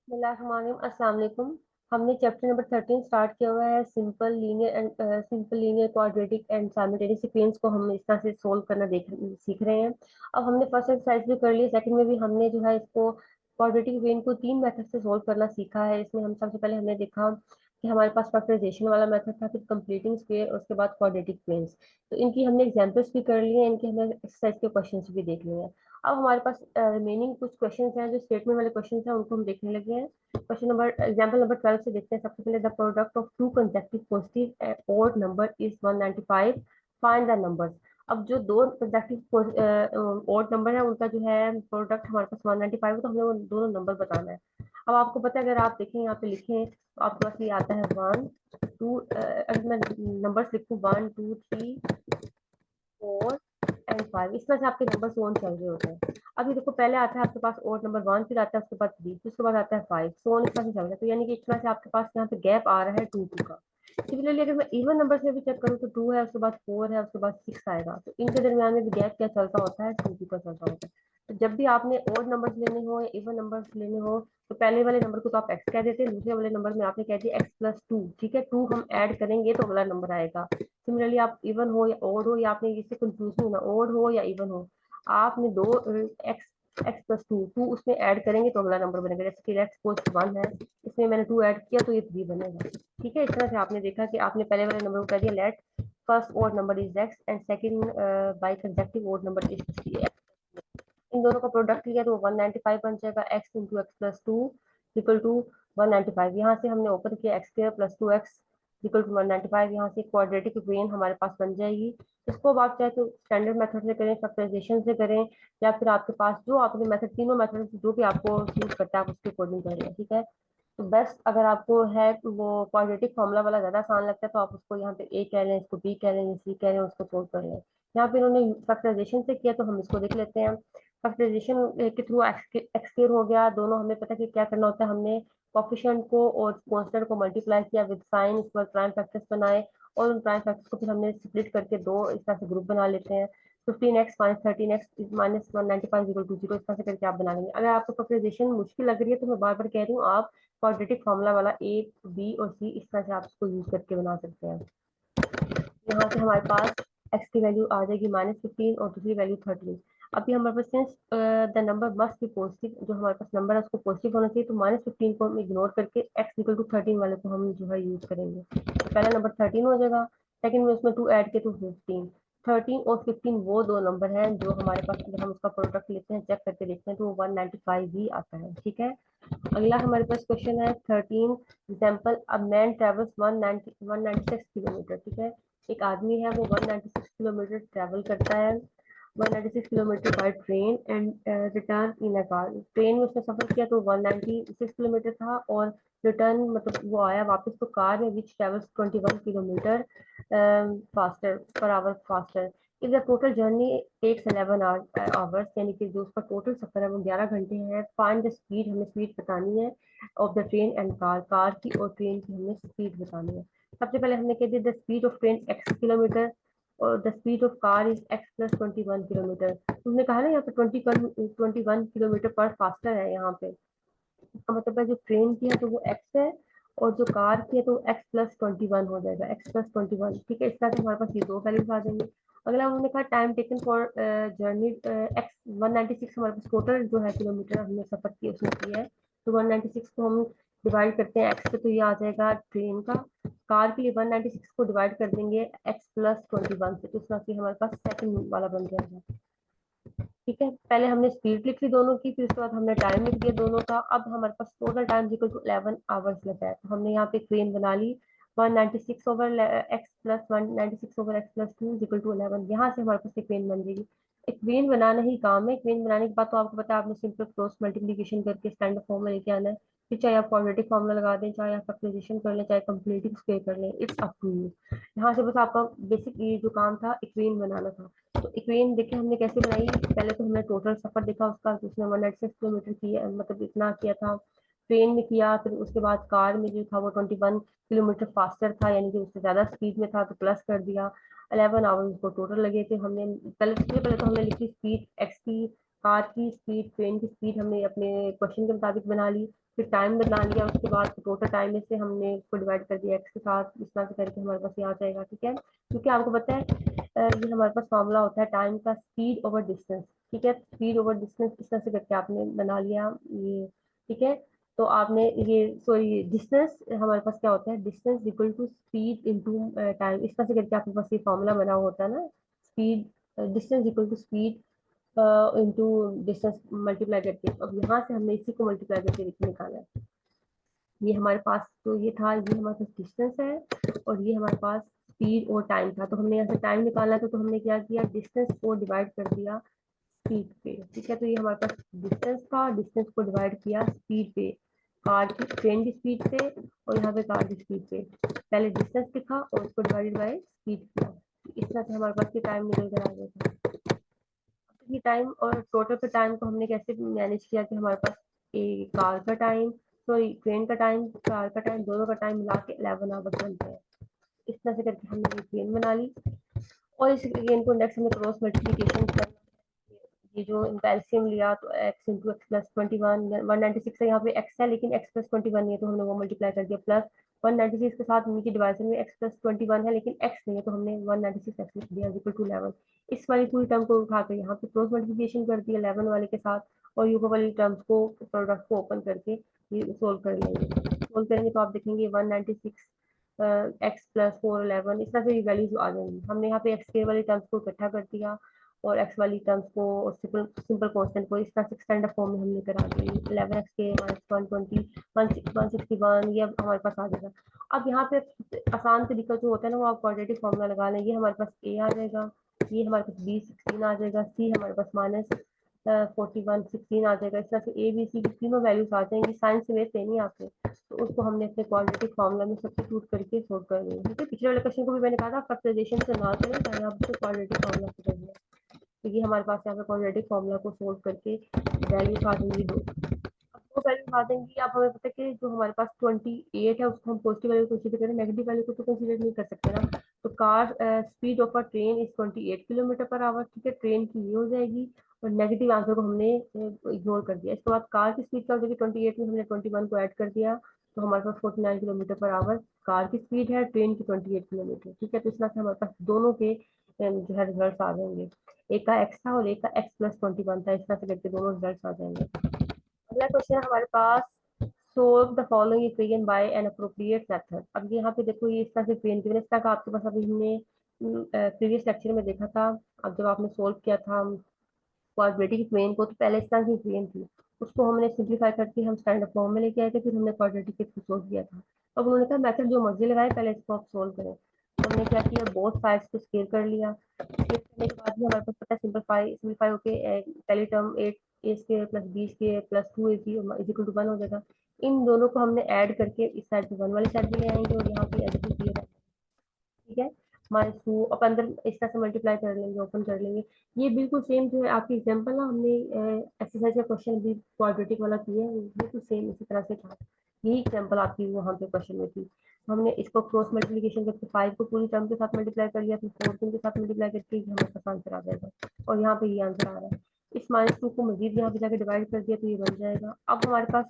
अस्सलाम वालेकुम। हमने चैप्टर नंबर 13 स्टार्ट किया हुआ है। Simple linear quadratic and simultaneous equations को हम इस तरह से सोल्व करना सीख रहे हैं। अब हमने फर्स्ट एक्सरसाइज भी कर ली, सेकंड में भी हमने जो है इसको क्वाड्रेटिक इक्वेशन को तीन मेथड से सोल्व करना सीखा है। इसमें हम सबसे पहले हमने देखा कि हमारे पास फैक्टराइजेशन वाला मेथड था, फिर कंप्लीटिंग स्क्वायर और उसके बाद क्वाड्रेटिक इक्वेशंस। तो इनकी हमने एग्जांपल्स भी कर लिए हैं, इनके हमने एक्सरसाइज के क्वेश्चंस भी देख लिए हैं। अब हमारे पास रिमेनिंग कुछ क्वेश्चंस हैं जो स्टेटमेंट वाले क्वेश्चंस हैं, उनको हम देखने लगे हैं। क्वेश्चन नंबर एग्जांपल नंबर 12 से देखते हैं। सबसे पहले the product of two consecutive positive odd number is 195, find the numbers. अब जो दो कंसेक्टिव ओड नंबर है उनका जो है प्रोडक्ट हमारे पास 195 है, तो हमें वो दोनों नंबर बताना है। अब आपको पता है, अगर आप देखें यहाँ पे लिखें तो आपके पास ये आता है 1 2। अगर मैं नंबर्स लिखूँ 1 2 3 4 एंड 5, इस तरह से आपके नंबर सोन चल रहे होते हैं। अभी देखो, पहले आता है आपके पास ओड नंबर 1, फिर आता है उसके बाद 3, फिर उसके बाद आता है 5, सोन इस तरह से चल रहा है। तो यानी कि इस तरह से आपके पास यहाँ पे गैप आ रहा है 2 2 का। सिमिलरली अगर मैं इवन नंबर में भी चेक करूँ तो 2 है, उसके बाद 4 है, उसके बाद 6 आएगा। तो इनके दरमियान में भी गैप क्या चलता होता है, 2 2 का चलता होता है। तो जब भी आपने ओड नंबर्स लेने हो या इवन नंबर्स लेने हो, तो पहले वाले नंबर को तो आप एक्स कह देते हैं, दूसरे वाले नंबर में आपने कह दिया x+2। ठीक है, 2 हम ऐड करेंगे तो अगला नंबर आएगा। सिमिलरली आप इवन हो या ओड हो, या आपने इससे कंफ्यूज नहीं होना, ओड हो या इवन हो, आपने दो एक्स x+2 उसमें ऐड करेंगे तो अगला नंबर बनेगा। जैसे कि एक्स पोस्ट 1 है, इसमें मैंने 2 ऐड किया तो ये 3 बनेगा। ठीक है, इस तरह से आपने देखा कि आपने पहले वाले नंबर को कह दिया let first odd number is x and second by consecutive odd number is x. इन दोनों का प्रोडक्ट लिया तो 195 बन जाएगा। X into x plus two equal to 195। यहाँ से हमने ओपन किया x square plus 2x equal to 195। यहाँ से क्वाड्रेटिक इक्वेशन हमारे पास बन जाएगी। इसको अब आप चाहे तो स्टैंडर्ड मेथड से करें, फैक्टराइजेशन से करें, या फिर आपके पास जो आपने मेथड, तीनों मेथड जो भी आपको सूट करता है आप उसके अकॉर्डिंग करें। ठीक है, तो बेस्ट अगर आपको है तो वो क्वाड्रेटिक फॉर्मूला वाला ज्यादा आसान लगता है, तो आप उसको यहाँ पे ए कह लें, इसको बी कह लें, सी कह लें, उसको सोल्व कर लें। यहाँ पे इन्होंने फैक्टराइजेशन से किया तो हम इसको देख लेते हैं। फैक्टराइजेशन के थ्रू एक्सक्यूर हो गया। दोनों हमें पता है कि क्या करना होता है। हमने कोफिशिएंट को और कांस्टेंट को मल्टीप्लाई किया विद साइन, उसके बाद प्राइम फैक्टर्स बनाए, और उन प्राइम फैक्टर्स को फिर हमने स्प्लिट करके दो इस तरह से ग्रुप बना लेते हैं। 15x minus 13x minus 195 equal to 0, इस तरह से करके आप बना लेंगे। अगर आपको फैक्टराइजेशन मुश्किल लग रही है तो मैं बार बार कह रही हूँ, आप क्वाड्रेटिक फार्मूला वाला ए बी और सी इस तरह से आप इसको यूज करके बना सकते हैं। यहाँ से हमारे पास एक्स की वैल्यू आ जाएगी -15 और दूसरी वैल्यू 13। अभी हमारे पास since the number must be positive, जो हमारे पास नंबर है उसको पॉजिटिव होना चाहिए, तो -15 को हम इग्नोर करके एक्स इक्वल टू 13 वाले को हम जो है यूज करेंगे। तो पहला नंबर 13 हो जाएगा, सेकंड में उसमें 2 ऐड किए तो 15। 13 और 15 वो दो नंबर हैं जो हमारे पास, जब हम उसका प्रोडक्ट लेते हैं, चेक करके देखते हैं, तो वो 195 ही आता है। ठीक है, अगला हमारे पास क्वेश्चन है 13 example. A man travels 196 kilometre. ठीक है, एक आदमी है वो 196 किलोमीटर ट्रेवल करता है, 196 kilometre by train and return in a car. Train में उसने सफर किया तो 196 किलोमीटर था, और रिटर्न मतलब वो आया वापस तो कार में, which travels 21 kilometre faster per hour faster. If the total journey takes 11 hours, यानी कि जो उसका टोटल सफर है वो 11 घंटे है। फाइंड द स्पीड, हमें स्पीड बतानी है of the train and car, car की और ट्रेन की हमें स्पीड बतानी है। सबसे पहले हमने कह दिया the speed of train x kilometre और the speed of car is x plus 21 kilometre. तुमने कहा ना यहाँ पे 21 किलोमीटर पर फास्टर है। यहाँ पे इसका मतलब है जो ट्रेन की है तो वो x है, और जो कार की है तो x+21 हो जाएगा, x+21। ठीक है, इस तरह से हमारे पास ये दो वैल्यूज आ जाएंगे। अगला हमने कहा time taken for journey x 196, हमारे पास टोटल जो है किलोमीटर हमने सफर किया उसमें किया है, तो 196 को हम डिवाइड करते हैं एक्स से, तो ये आ जाएगा ट्रेन का। कार के लिए 196 को डिवाइड कर देंगे x+21 से, तो इस तरह से हमारे पास सेकंड वाला बन जाएगा। ठीक है, पहले हमने स्पीड लिख ली दोनों की, फिर उसके बाद हमने टाइम लिख दिया दोनों का। अब हमारे पास total time equal to 11 hours लगा है, तो हमने यहाँ पे क्वेन बना ली 196 over x plus 196 over x plus 2 equal to 11। यहाँ से हमारे पास एक क्वेन बन जाएगी। एक क्वेन बनाना ही काम है। क्वेन बनाने के बाद तो आपको पता है आपने सिंपल क्रॉस मल्टीप्लीकेशन करके स्टैंडर्ड फॉर्म में लेके आना है। फिर चाहे आप क्वाड्रेटिक फॉर्मूला लगा दें, चाहे आप फैक्टराइजेशन कर लें, चाहे कंप्लीटिंग स्क्वायर कर लें, इट्स अप टू यू। यहाँ से बस आपका बेसिक ये जो काम था इक्वेन बनाना था। तो इक्वेशन देखिए हमने कैसे बनाई। पहले तो हमने टोटल सफर देखा उसका, उसने 196 किलोमीटर किया, मतलब इतना किया था ट्रेन में किया। फिर उसके बाद कार में जो था वो 21 किलोमीटर फास्टर था, यानी कि उससे ज्यादा स्पीड में था, तो प्लस कर दिया। 11 आवर्स उसको टोटल लगे थे। हमने पहले, सबसे पहले तो हमने लिखी स्पीड एक्स की कार की स्पीड, ट्रेन की स्पीड हमने अपने क्वेश्चन के मुताबिक बना ली, फिर टाइम बना लिया, उसके बाद टोटल टाइम में से हमने उसको डिवाइड कर दिया एक्स के साथ, इस तरह से करके हमारे पास ये आ जाएगा। ठीक है, क्योंकि आपको पता है ये हमारे पास फॉर्मूला होता है टाइम का, स्पीड ओवर डिस्टेंस। ठीक है, स्पीड ओवर डिस्टेंस इस तरह से करके आपने बना लिया ये। ठीक है, तो आपने ये सॉरी डिस्टेंस हमारे पास क्या होता है, distance equal to speed into time, इस तरह से करके आपके पास ये फॉर्मूला बना होता है ना, speed distance equal to speed into distance multiply करके। अब यहाँ से हमने इसी को मल्टीप्लाई करके निकाला है। ये हमारे पास तो ये था, ये हमारे पास डिस्टेंस है और ये हमारे पास स्पीड और टाइम था। तो हमने यहाँ से टाइम निकालना था, तो हमने क्या किया, डिस्टेंस को डिवाइड कर दिया स्पीड पे। ठीक है, तो ये हमारे पास डिस्टेंस था, डिस्टेंस को डिवाइड किया स्पीड पे, कार की ट्रेन की स्पीड पे और यहाँ पे कार की स्पीड पे। पहले डिस्टेंस लिखा और उसको डिवाइडेड बाय स्पीड किया। इस तरह से हमारे पास ये टाइम निकल कर आ गया था। ये टाइम और टोटल पे टाइम को हमने कैसे मैनेज किया कि हमारे पास एक कार का टाइम, सॉरी ट्रेन का टाइम, कार का टाइम, दोनों का टाइम मिला के 11 आवर्स बनते हैं। इस तरह से करके हमने ये ट्रेन बना ली और इस ट्रेन को नेक्स्ट हमने क्रॉस मल्टीप्लीकेशन कर, ये जो एल्सियम लिया तो एक्स इंटू एक्स प्लस 21, 196 है यहाँ पे एक्स है लेकिन एक्स प्लस 21 नहीं है, तो हमने वो मल्टीप्लाई कर दिया, प्लस 196 के साथ नीचे डिवाइजन में एक्स प्लस 21 है लेकिन एक्स नहीं है, तो हमने 196 एक्स लिख दिया इक्वल टू 11। इस वाली पूरी टर्म को उठाकर यहाँ पे क्रॉस मल्टीप्लिकेशन कर दिया 11 वाले के साथ, और यूको वाली टर्म्स को, प्रोडक्ट को ओपन करके ये सोल्व कर लेंगे। सोल्व करेंगे तो आप देखेंगे 196 एक्स प्लस 4 11, इस तरह से वैल्यूज आ जाएंगी। हमने यहाँ पे एक्स के वाली टर्म्स को इकट्ठा कर दिया और एक्स वाली टर्म्स को और सिंपल सिंपल कांस्टेंट को इस तरह से स्टैंडर्ड फॉर्म में हमने करा दी। 11 एक्स के माइनस 120 161, ये अब हमारे पास आ जाएगा। अब यहाँ पे आसान तरीका जो होता है ना, वो आप क्वाड्रेटिक फॉर्मूला लगा लें। ये हमारे पास ए आ जाएगा, ये हमारे पास बी 16 आ जाएगा, सी हमारे पास माइनस 41 16 आ जाएगा। इस तरह से ए बी सी की तीनों वैल्यूज आ जाएंगी। साइंस में देनी है आपको, तो उसको हमने अपने क्वाड्रेटिक फॉर्मूला में सब्स्टिट्यूट करके सोल्व कर लिया। ठीक है, पिछले वाले क्वेश्चन को भी मैंने कहा था फैक्टराइजेशन से ना करें, पहले आप क्वाड्रेटिक फॉर्मूला से करिए। तो ये हमारे पास यहाँ पे क्वाड्रेटिक फॉर्मूला को सोल्व करके वैल्यूज आ जाएंगी दो। अब दो वैल्यूज आ जाएंगी। अब हमें पता है कि जो हमारे पास 28 है उसको हम पॉजिटिव वैल्यू कंसीडर करें, नेगेटिव वैल्यू को तो कंसीडर नहीं कर सकते ना। तो car speed of a train is 28 kilometre per hour. ठीक है, ट्रेन की ये हो जाएगी और नेगेटिव आंसर को हमने इग्नोर कर दिया। इसके बाद कार की स्पीड क्या हो जाएगी, 28 में हमने 21 को ऐड कर दिया, तो हमारे पास 49 किलोमीटर पर आवर कार की स्पीड है, ट्रेन की 28 किलोमीटर। ठीक है, तो इस तरह से हमारे पास दोनों के जो है रिजल्ट आ जाएंगे। एक का एक्स था और एक का एक्स प्लस 21 था, इस तरह से करके दोनों रिजल्ट आ जाएंगे। अगला क्वेश्चन है हमारे पास, solve the following equation by an appropriate method. अब यहाँ पे देखो ये इस तरह से इक्वेशन गिवन, इस तरह का आपके पास अभी हमने प्रीवियस लेक्चर में देखा था। अब जब आपने सोल्व किया था क्वाड्रेटिक इक्वेशन को, तो पहले इस तरह की इक्वेशन थी, उसको हमने सिंप्लीफाई करके हम स्टैंडर्ड फॉर्म में लेके आए थे, फिर हमने क्वाड्रेटिक को सोल्व किया था। अब उन्होंने कहा मेथड जो मर्जी लगाए, पहले इसको आप सोल्व करें। तो हमने क्या किया, बोथ साइड्स को स्केयर कर लिया। स्केयर करने के बाद भी हमारे पास पता है सिंप्लीफाई होके पहली term 8 a square plus b square plus 2 a b is equal to 1 हो जाएगा। इन दोनों को हमने ऐड करके इस साइड से 1 वाली साइड भी ले आएंगे और यहाँ पे एज इट इज। ठीक है, माइनस 2 अब अंदर इस तरह से मल्टीप्लाई कर लेंगे, ओपन कर लेंगे। ये बिल्कुल सेम जो है आपकी एग्जांपल ना, हमने एक्सरसाइज का क्वेश्चन भी क्वाड्रेटिक वाला किया है, बिल्कुल सेम इसी तरह से था। यही एग्जांपल आपकी वहाँ पे क्वेश्चन में थी। हमने इसको क्रॉस मल्टीप्लिकेशन करके 5 को पूरी टर्म के साथ मल्टीप्लाई कर लिया, फिर 4 के साथ मल्टीप्लाई करके हमारे पास आंसर आ जाएगा। और यहाँ पे ये आंसर आ रहा है। इस -2 को मजीद यहाँ पे जाकर डिवाइड कर दिया तो ये बन जाएगा। अब हमारे पास,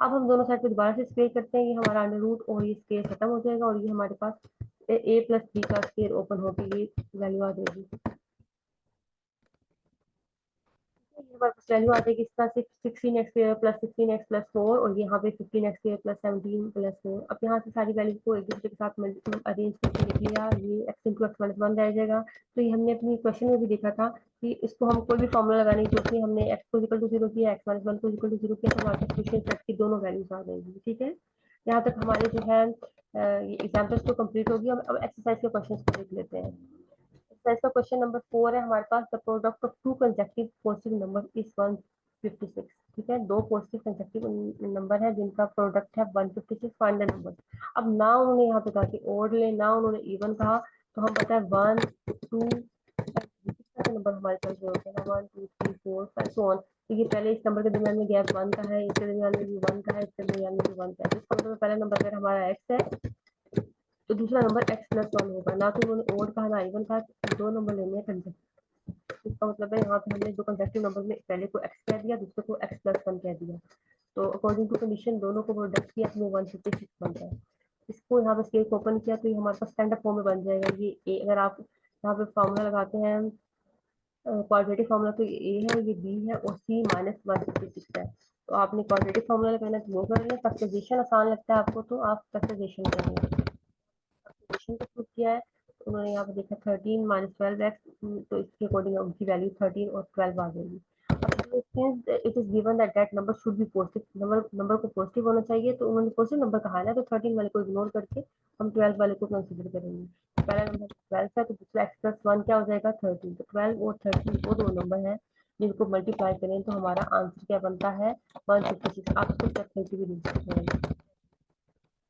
अब हम दोनों साइड को दोबारा से स्क्वेयर करते हैं, ये हमारा अंडर रूट और ये स्क्वेयर खत्म हो जाएगा और ये हमारे पास ए प्लस बी का स्क्वायर ओपन होकर ये वैल्यू आ जाएगी। ये हमारे पास वैल्यू आ जाएगी इस तरह से 16x square plus 16x plus 4 और यहाँ पे 15x स्क्वायर प्लस 17 प्लस 4। अब यहाँ से सारी वैल्यू को एक दूसरे के साथ अरेंज करके लिख लिया, ये x इंटू एक्स माइनस 1 रह जाएगा। तो ये हमने अपनी क्वेश्चन में भी देखा था कि इसको हम कोई भी फॉर्मूला लगाने की जरूरत नहीं, हमने x को इक्वल टू 0 किया, x माइनस 1 को इक्वल टू 0 किया, तो हमारे पास क्वेश्चन सेट की दोनों वैल्यूज आ जाएंगी। ठीक है, यहाँ तक हमारे जो है एग्जाम्पल्स तो कंप्लीट होगी। अब एक्सरसाइज के क्वेश्चन को देख लेते हैं। एक्सरसाइज का क्वेश्चन नंबर 4 है हमारे पास, the product of two consecutive positive number is 156। ठीक है, दो पॉजिटिव कंसेक्टिव नंबर है जिनका प्रोडक्ट है 156, फाइंड द नंबर। अब ना उन्होंने यहाँ पे कहा कि ओड ले, ना उन्होंने इवन कहा, तो हम पता है 1 2 नंबर हमारे पास जो होते हैं 1 2 3 4 5 सो ऑन। तो ये पहले इस नंबर के दरमियान में गैप 1 का है, इसके दरमियान में भी 1 का है, इसके दरमियान में भी 1 का है। इसका मतलब पहला नंबर अगर हमारा x है तो दूसरा नंबर x प्लस 1 होगा। ना तो उन्होंने ओड कहा ना इवन कहा, दो नंबर लेने हैं कंसेक्टिव। इसका मतलब है यहाँ पे हमने दो कंसेक्टिव नंबर में पहले को x कह दिया, दूसरे को x+1 कह दिया, तो अकॉर्डिंग टू कंडीशन दोनों को प्रोडक्ट किया तो वो 156 बनता है। इसको यहाँ पे स्केल ओपन किया तो ये हमारे पास स्टैंडर्ड फॉर्म में बन जाएगा। ये ए, अगर आप यहाँ पे फॉर्मूला लगाते हैं क्वाड्रेटिक फार्मूला, तो ये ए है, ये बी है और सी -156 है। तो आपने क्वाड्रेटिक फार्मूला लगाना तो वो कर लें। फैक्टराइजेशन आसान लगता है आपको तो आप फैक्टराइजेशन कर लें। फैक्टराइजेशन को प्रूव किया है तो उन्होंने यहाँ पे देखा 13 - 12x, तो इसके अकॉर्डिंग उनकी वैल्यू 13 और 12 आ जाएगी। It is given that that number should be positive, number को पॉजिटिव होना चाहिए, तो उन्होंने पॉजिटिव नंबर कहा है, तो 13 वाले को इग्नोर करके हम 12 वाले को कंसीडर करेंगे। पहला नंबर 12 है तो दूसरा x+1 क्या हो जाएगा 13, तो 12 और 13 वो दो नंबर है जिनको मल्टीप्लाई करें तो हमारा आंसर क्या बनता है 156। आप इसको चेक करके भी देख सकते हैं।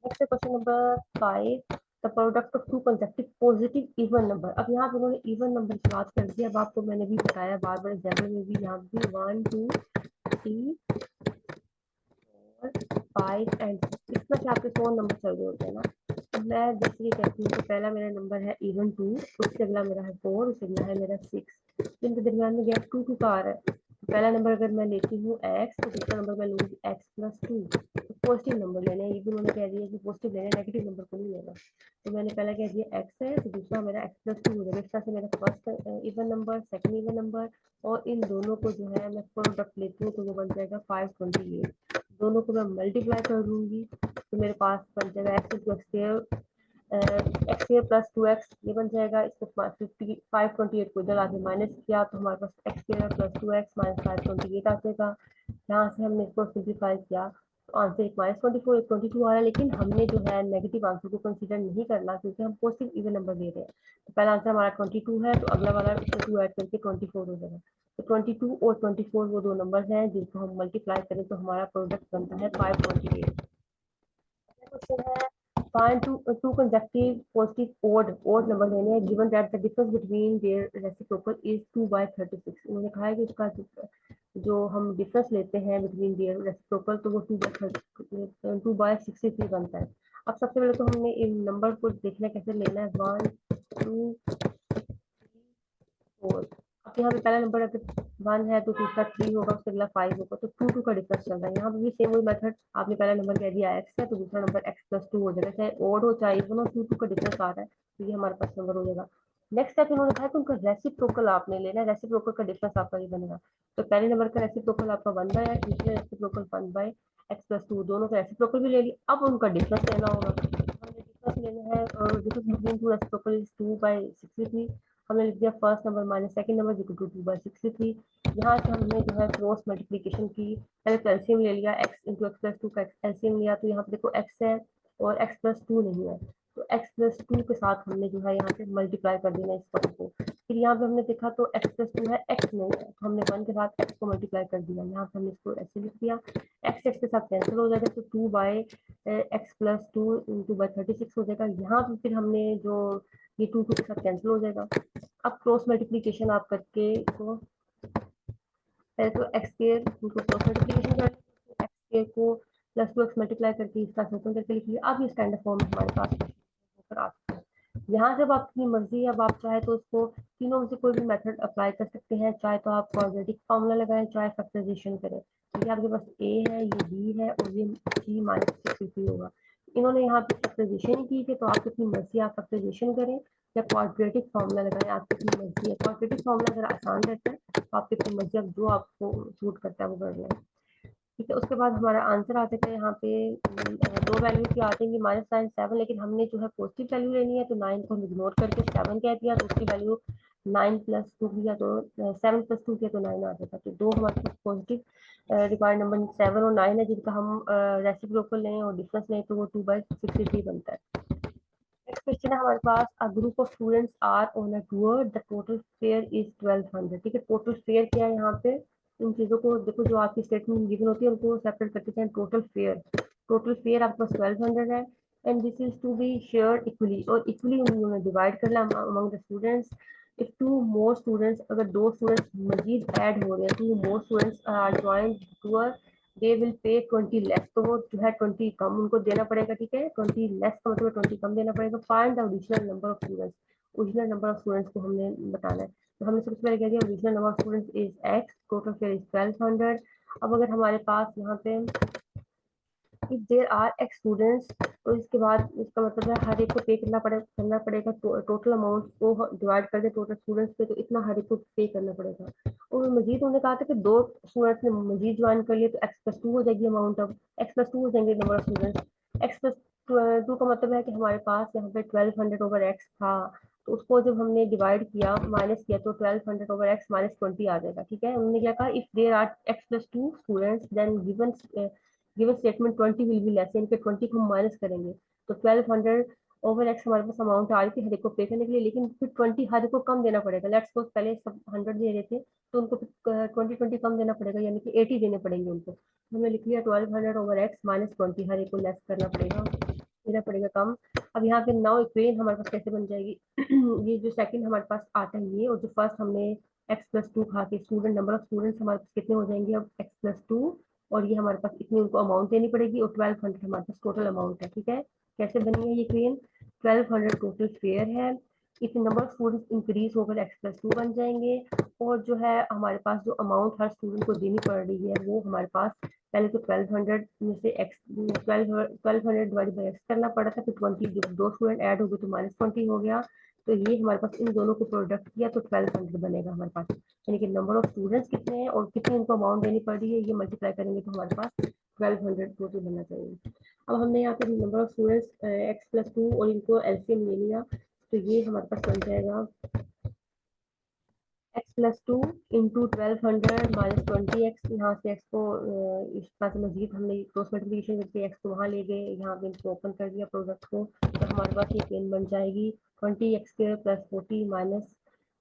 Next question number 5, the product of two consecutive positive even number. अब यहाँ पे उन्होंने इवन नंबर की बात कर दी। अब आपको मैंने भी बताया बार बार एग्जाम्पल में भी, यहाँ भी 1 2 3 4 5 एंड 6, इसमें से आपके 4 नंबर चल रहे होते हैं ना। तो मैं जैसे ये कहती हूँ तो पहला मेरा नंबर है इवन 2, उससे अगला मेरा है 4, उससे अगला है मेरा 6, इनके दरमियान में गैप 2 2 का आ रहा है। पहला नंबर अगर मैं लेती हूँ x, तो दूसरा नंबर मैं लूंगी x+2। तो पॉजिटिव नंबर लेना है, ये भी उन्होंने कह दिया कि पॉजिटिव लेना है, नेगेटिव नंबर को नहीं लेना। तो मैंने पहला कह दिया x है तो दूसरा मेरा x+2 हो जाएगा। इस तरह से मेरा first even number, second even number, और इन दोनों को जो है मैं प्रोडक्ट लेती हूँ तो वो बन जाएगा 528। दोनों को मैं मल्टीप्लाई कर दूंगी तो मेरे पास बन जाएगा x² + 2x, ये बन जाएगा। इसको 528 को इधर आके माइनस किया तो हमारे पास x² + 2x - 528 आ जाएगा। यहाँ से हमने इसको सिंप्लीफाई किया तो आंसर एक -24 एक 22 आ रहा है, लेकिन हमने जो है नेगेटिव आंसर को कंसीडर नहीं करना क्योंकि हम पॉजिटिव इवन नंबर ले रहे हैं। तो पहला आंसर हमारा 22 है, तो अगला वाला उसमें 2 ऐड करके 24 हो जाएगा। तो 22 और 24 वो दो नंबर हैं जिनको हम मल्टीप्लाई करें तो हमारा प्रोडक्ट बनता है 528। क्वेश्चन है find two consecutive positive odd number लेने हैं given that the difference between their reciprocal is 2/36। उन्होंने कहा है कि इसका जो हम डिफरेंस लेते हैं बिटवीन देयर रेसिप्रोकल तो वो 2/63 बनता है। अब सबसे पहले तो हमने इन नंबर को देखना कैसे लेना है, 1 2 4। अब यहाँ पे पहला नंबर अगर 1 है तो दूसरा 3 होगा, उससे अगला 5 होगा, तो 2 2 का डिफरेंस चल रहा है। यहाँ पे भी सेम वही मेथड, आपने पहला नंबर कह दिया x है तो दूसरा नंबर x+2 हो जाएगा, चाहे ओड हो चाहे इवन हो, 2 2 का डिफरेंस आ रहा है तो ये हमारे पास नंबर हो जाएगा। नेक्स्ट स्टेप इन्होंने कहा कि उनका रेसिप्रोकल आपने लेना है, रेसिप्रोकल का डिफरेंस आपका ये बनेगा। तो पहले नंबर का रेसिप्रोकल आपका 1/x, दूसरे रेसिप्रोकल 1/x+2, दोनों का रेसिप्रोकल भी ले लिया। अब उनका डिफरेंस लेना होगा, हमने डिफरेंस लेना है और difference between two reciprocal is 2/63। हमने लिख दिया first number minus second number equal to 2/63। यहाँ से हमने जो है क्रॉस मल्टीप्लिकेशन की, पहले तो एलसीएम ले लिया, x इंटू x+2 का एलसीएम लिया, तो यहाँ पे देखो x है और x+2 नहीं है, तो x+2 के साथ हमने जो है यहाँ पे मल्टीप्लाई कर देना इस पद को। फिर यहाँ पे हमने देखा तो x+2 है, x नहीं है, तो हमने 1 के साथ x को मल्टीप्लाई कर दिया। यहाँ पे हमने इसको ऐसे लिख दिया, x के साथ कैंसिल हो जाएगा तो 2/x+2 इंटू 36 हो जाएगा। यहाँ पे फिर हमने जो ये 2 2 के साथ कैंसिल हो जाएगा। अब क्रॉस मल्टीप्लिकेशन आप करके इसको पहले तो एक्स स्क्वायर को क्रॉस मल्टीप्लिकेशन कर एक्स स्क्वायर को +2x मल्टीप्लाई करके इसका ओपन करके लिख लिया। अब ये स्टैंडर्ड फॉर्म हमारे पास ऊपर आ चुका है। यहाँ से अब आपकी मर्जी है, अब आप चाहे तो इसको तीनों में से कोई भी मेथड अप्लाई कर सकते हैं, चाहे तो आप क्वाड्रेटिक फार्मूला लगाएं चाहे फैक्टराइजेशन करें। ये आपके पास a है, ये b है और ये g -63 होगा। इन्होंने यहाँ पे फैक्टराइजेशन की थी तो आप अपनी मर्जी, आप फैक्टराइजेशन करें या क्वाड्रेटिक फार्मूला लगाएं, आपकी अपनी मर्जी है। क्वाड्रेटिक फार्मूला अगर आसान रहता है तो आपकी अपनी मर्जी, आप जो आपको सूट करता है वो कर लें। ठीक है, उसके बाद हमारा आंसर आ जाता है यहाँ पे दो वैल्यू की आ जाएंगी -9 7, लेकिन हमने जो है पॉजिटिव वैल्यू लेनी है तो 9 को हम इग्नोर करके 7 कह दिया, तो उसकी वैल्यू 9+2 किया तो 7+2 किया तो 9 आ जाएगा। तो दो हमारे पास पॉजिटिव रिक्वायर्ड नंबर 7 और 9 है जिनका हम रेसिप्रोकल लें और डिफरेंस लें तो वो 2/63 बनता है। नेक्स्ट क्वेश्चन है हमारे पास, a group of students are on a tour, the total fare is 1200। ठीक है, टोटल फेयर क्या है यहाँ पे, इन चीजों को देखो, जो आपकी स्टेटमेंट गिवन होती है उनको सेपरेट करते हैं। टोटल फेयर आपके पास 1200 है and this is to be shared equally, और इक्वली उन्होंने डिवाइड करना among the students. If two more students, अगर दो स्टूडेंट्स मजीद ऐड हो रहे हैं, two more students are join tour, they will pay 20 less, तो वो जो है 20 कम उनको देना पड़ेगा। ठीक है, 20 लेस का मतलब 20 कम देना पड़ेगा। Find the original number of students, original number of students को हमने बताना है। तो हमने सबसे पहले कह दिया original number of students is x, total fare is 1200। अब अगर हमारे पास यहाँ पे if there are x students, तो इसके बाद इसका मतलब है हर एक को पे करना पड़ेगा टोटल अमाउंट को डिवाइड कर दे टोटल स्टूडेंट्स पे, तो इतना हर एक को पे करना पड़ेगा। और मजीद उन्होंने कहा था कि 2 स्टूडेंट्स ने मजीद ज्वाइन कर लिया तो x+2 हो जाएगी अमाउंट, अब x+2 हो जाएंगे नंबर ऑफ स्टूडेंट्स। x+2 का मतलब है कि हमारे पास यहाँ पे 1200 ओवर x था, तो उसको जब हमने डिवाइड किया माइनस किया तो 1200 ओवर x -20 आ जाएगा। ठीक है, उन्होंने क्या कहा, if there are x+2 students then given statement 20 will be less, यानी कि 20 को हम माइनस करेंगे तो 1200 ओवर एक्स हमारे पास अमाउंट आ रही थी हर एक को पे करने के लिए, लेकिन फिर 20 हर एक को कम देना पड़ेगा। लेट्स सपोज पहले सब 100 दे रहे थे तो उनको 20 कम देना पड़ेगा, यानी कि 80 देने पड़ेंगे उनको। हमने लिख लिया 1200 ओवर एक्स -20, हर एक को लेस करना पड़ेगा, देना पड़ेगा कम। अब यहाँ पे नाउ इक्वेशन हमारे पास कैसे बन जाएगी ये जो सेकंड हमारे पास आता है ये, और जो फर्स्ट हमने x+2 खा के स्टूडेंट नंबर ऑफ स्टूडेंट्स हमारे पास कितने हो जाएंगे अब x+2, और ये हमारे पास इतनी उनको अमाउंट देनी पड़ेगी, और 1200 हमारे पास टोटल अमाउंट है। ठीक है, कैसे बनी है ये इक्वेशन, 1200 टोटल फेयर है, इतने नंबर ऑफ स्टूडेंट्स इंक्रीज होकर x+2 बन जाएंगे, और जो है हमारे पास जो अमाउंट हर स्टूडेंट को देनी पड़ रही है वो हमारे पास पहले तो 1200 में से एक्स 1200 डिवाइड बाई एक्स करना पड़ा था, फिर 20 जब 2 स्टूडेंट ऐड हो गए तो -20 हो गया, तो ये हमारे पास इन दोनों को प्रोडक्ट किया तो 1200 बनेगा हमारे पास, यानी कि नंबर ऑफ स्टूडेंट्स कितने हैं और कितनी उनको अमाउंट देनी पड़ रही है, ये मल्टीप्लाई करेंगे तो हमारे पास 1200 टोटल बनना चाहिए। अब हमने यहाँ पे नंबर ऑफ स्टूडेंट्स x+2 और इनको एलसीएम ले लिया, तो ये हमारे पास बन जाएगा x+2 इंटू 1200 -20x, यहाँ से x को इस तरह से मजीद हमने क्रॉस मल्टीप्लिकेशन करके x को वहाँ ले गए, यहाँ पे इनको ओपन कर दिया प्रोडक्ट को, तो हमारे पास ये पेन बन जाएगी 20x² + 40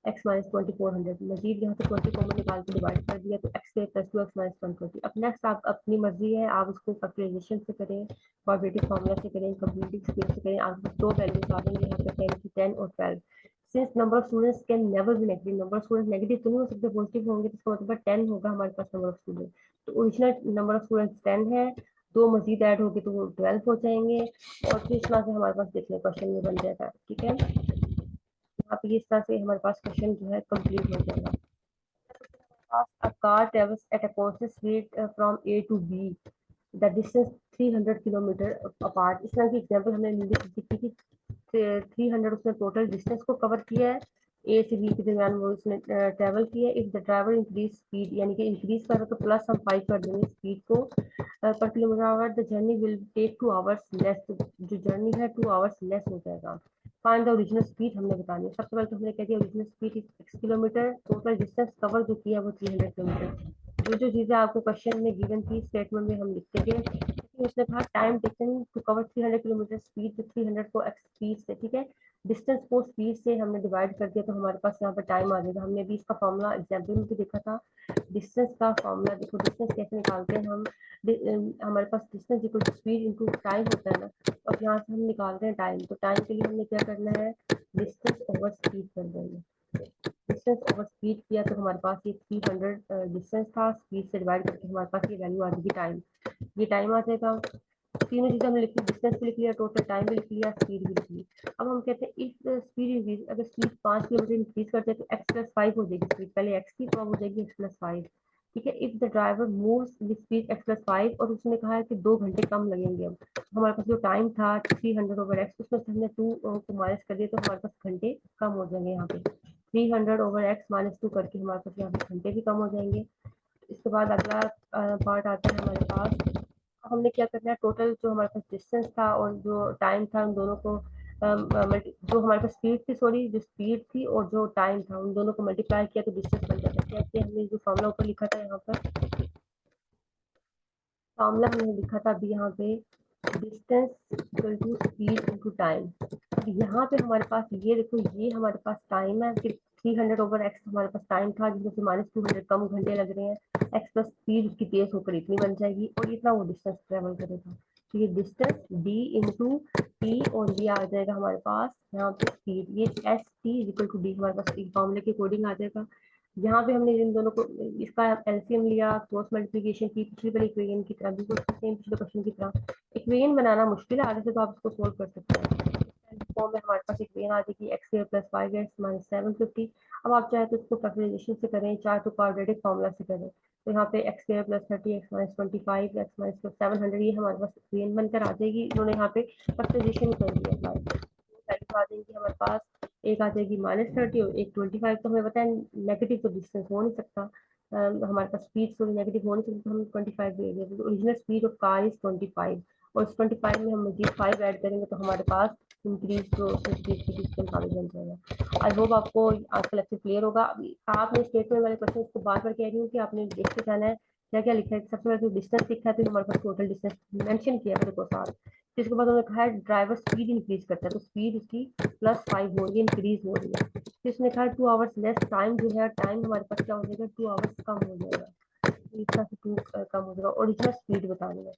-x -2400। मजीद यहाँ से 20 कॉमन निकाल के डिवाइड कर दिया तो x² + 2x -120। अब नेक्स्ट आप अपनी मर्जी है, आप उसको फैक्टराइजेशन से करें, क्वाड्रेटिक फार्मूला से करें, कंप्लीटिंग स्केल से करें, आपको 2 वैल्यूज आ जाएंगे यहाँ पे 10 और 12। Since number of students can never be negative, number of student negative तो नहीं हो सकते, पॉजिटिव होंगे, तो इसका मतलब 10 होगा हमारे पास नंबर ऑफ स्टूडेंट, तो ओरिजिनल नंबर ऑफ स्टूडेंट्स 10 है, 2 मजीद ऐड होगी तो वो 12 हो जाएंगे, और फिर इस तरह से हमारे पास देखने क्वेश्चन में बन जाता है। ठीक है, यहाँ पे इस तरह से हमारे पास क्वेश्चन जो है कंप्लीट हो जाएगा। A car travels at a constant speed from A to B, the distance 300 kilometre apart. इस तरह की एग्जांपल हमने दी थी, 300 उसने टोटल डिस्टेंस को कवर किया है, ए से बी के दरमियान वो उसने ट्रेवल किया है। If the driver increase speed, यानी कि इंक्रीज कर रहा तो प्लस हम 5 कर देंगे स्पीड को पर kilometre hour, the journey will take 2 hours less, जो जर्नी है 2 आवर्स लेस हो जाएगा। फाइंड द ओरिजिनल स्पीड हमने बतानी है। सबसे पहले तो हमने कह दिया original speed 6 kilometre, total distance cover जो किया वो 300 किलोमीटर। जो जो चीजें आपको क्वेश्चन में गिवन थी स्टेटमेंट में हम लिखते गए, उसने कहा time taken to cover 300 kilometre speed, तो 300 को एक्स स्पीड से, ठीक है, डिस्टेंस को स्पीड से हमने डिवाइड कर दिया तो हमारे पास यहाँ पर टाइम आ जाएगा। हमने भी इसका फॉर्मूला एग्जाम्पल में भी देखा था, डिस्टेंस का फॉर्मूला देखो, डिस्टेंस कैसे निकालते हैं हम, हमारे पास distance equal to speed into time होता है ना, और यहाँ से हम निकालते हैं टाइम, तो टाइम के लिए हमने क्या करना है, डिस्टेंस ओवर स्पीड कर देंगे। डिस्टेंस ओवर स्पीड किया तो हमारे पास ये 300 डिस्टेंस था, स्पीड से डिवाइड करके हमारे पास ये वैल्यू आ जाएगी टाइम, ये टाइम आ जाएगा। तीनों चीजें हमने लिख ली, डिस्टेंस भी लिख लिया, टोटल टाइम भी लिख लिया, स्पीड भी लिख ली। अब हम कहते हैं इफ स्पीड इंक्रीज, अगर स्पीड 5 किलोमीटर इंक्रीज करते हैं तो x+5 हो जाएगी स्पीड, पहले x की तो अब हो जाएगी x+5। ठीक है, if the driver moves with speed x+5, और उसने कहा है कि 2 घंटे कम लगेंगे। अब हमारे पास जो टाइम था 300 ओवर x, उसमें से हमने 2 को माइनस कर दिया तो हमारे पास घंटे कम हो जाएंगे। यहाँ पे 300 ओवर x -2 करके हमारे पास यहाँ पे घंटे भी कम हो जाएंगे। इसके बाद अगला पार्ट आता है हमारे पास, हमने क्या करना है, टोटल जो हमारे पास डिस्टेंस था और जो टाइम था उन दोनों को जो हमारे पास स्पीड थी, सॉरी जो स्पीड थी और जो टाइम था उन दोनों को मल्टीप्लाई किया तो डिस्टेंस बन जाता है। कैसे, हमने जो फॉर्मूला ऊपर लिखा था, यहाँ पर फॉर्मूला हमने लिखा था अभी यहाँ पे, distance equal to speed into time. यहाँ पे हमारे पास ये देखो, ये हमारे पास टाइम है कि 300 ओवर एक्स हमारे पास टाइम था, जिसमें से -200 कम घंटे लग रहे हैं, एक्स प्लस स्पीड उसकी तेज होकर इतनी बन जाएगी, और इतना वो डिस्टेंस ट्रेवल करेगा। तो ये डिस्टेंस d इंटू टी, और ये आ जाएगा हमारे पास यहाँ पे स्पीड, ये S T equal to D हमारे पास फॉर्मूले के अकॉर्डिंग आ जाएगा। यहाँ पे हमने इन दोनों को इसका एलसीएम लिया, क्रॉस मल्टीप्लिकेशन की, पिछली वाली इक्वेशन की तरह, बिल्कुल सेम पिछले क्वेश्चन की तरह। इक्वेशन बनाना मुश्किल है, आगे से तो आप इसको सोल्व कर सकते हैं। फॉर्म में हमारे पास इक्वेशन आ जाएगी x square plus y square minus 750। अब आप चाहे तो इसको फैक्टराइजेशन से करें, चाहे तो क्वाड्रेटिक फॉर्मूला से करें। तो यहाँ पे x square plus 30 x minus 25 x minus 700 ये हमारे पास इक्वेशन बनकर आ जाएगी। इन्होंने यहाँ पे फैक्टराइजेशन कर दिया अप्लाई। वैल्यू आ जाएगी हमारे पास, एक आ जाएगी -30 और एक 25। तो हमें पता है नेगेटिव तो डिस्टेंस हो नहीं सकता, हमारे पास स्पीड तो नेगेटिव हो नहीं सकती, तो हम 25 ले लेंगे। तो original speed of car is 25 और इस 25 में हम मजीद 5 ऐड करेंगे तो हमारे पास इंक्रीज जो स्पीड की डिस्टेंस आगे बन जाएगा। आई होप आपको आज का लेक्चर क्लियर होगा। अभी आपने स्टेटमेंट वाले क्वेश्चन को बार बार कह रही हूँ कि आपने देखते जाना है क्या क्या लिखा है। सबसे पहले जो डिस्टेंस लिखा है तो हमारे पास टोटल डिस्टेंस मेंशन किया है देखो साथ। जिसके बाद उन्होंने कहा है ड्राइवर स्पीड इंक्रीज करता है तो स्पीड उसकी +5 हो रही है, इंक्रीज हो रही है। तो इसने कहा 2 आवर्स लेस, टाइम जो है टाइम हमारे पास क्या हो जाएगा 2 आवर्स कम हो जाएगा। इस तरह से 2 कम हो जाएगा। ओरिजिनल स्पीड बतानी है।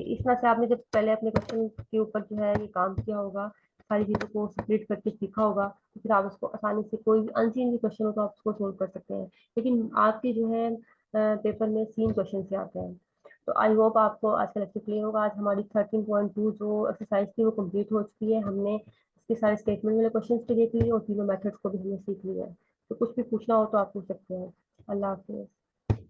इस तरह से आपने जब पहले अपने क्वेश्चन के ऊपर जो है ये काम किया होगा, सारी चीज़ों को स्प्लिट करके सीखा होगा, तो फिर आप उसको आसानी से कोई भी अनसीन भी क्वेश्चन हो तो आप उसको सोल्व कर सकते हैं। लेकिन आपके जो है पेपर में सीन क्वेश्चन से आते हैं। तो आई होप आपको आज का लेक्चर क्लियर होगा। आज हमारी 13.2 जो एक्सरसाइज थी वो कंप्लीट हो चुकी है। हमने इसके सारे स्टेटमेंट वाले क्वेश्चंस भी देख लिए और तीनों मेथड्स को भी हमने सीख लिया है। तो कुछ भी पूछना हो तो आप पूछ सकते हैं। अल्लाह हाफिज़।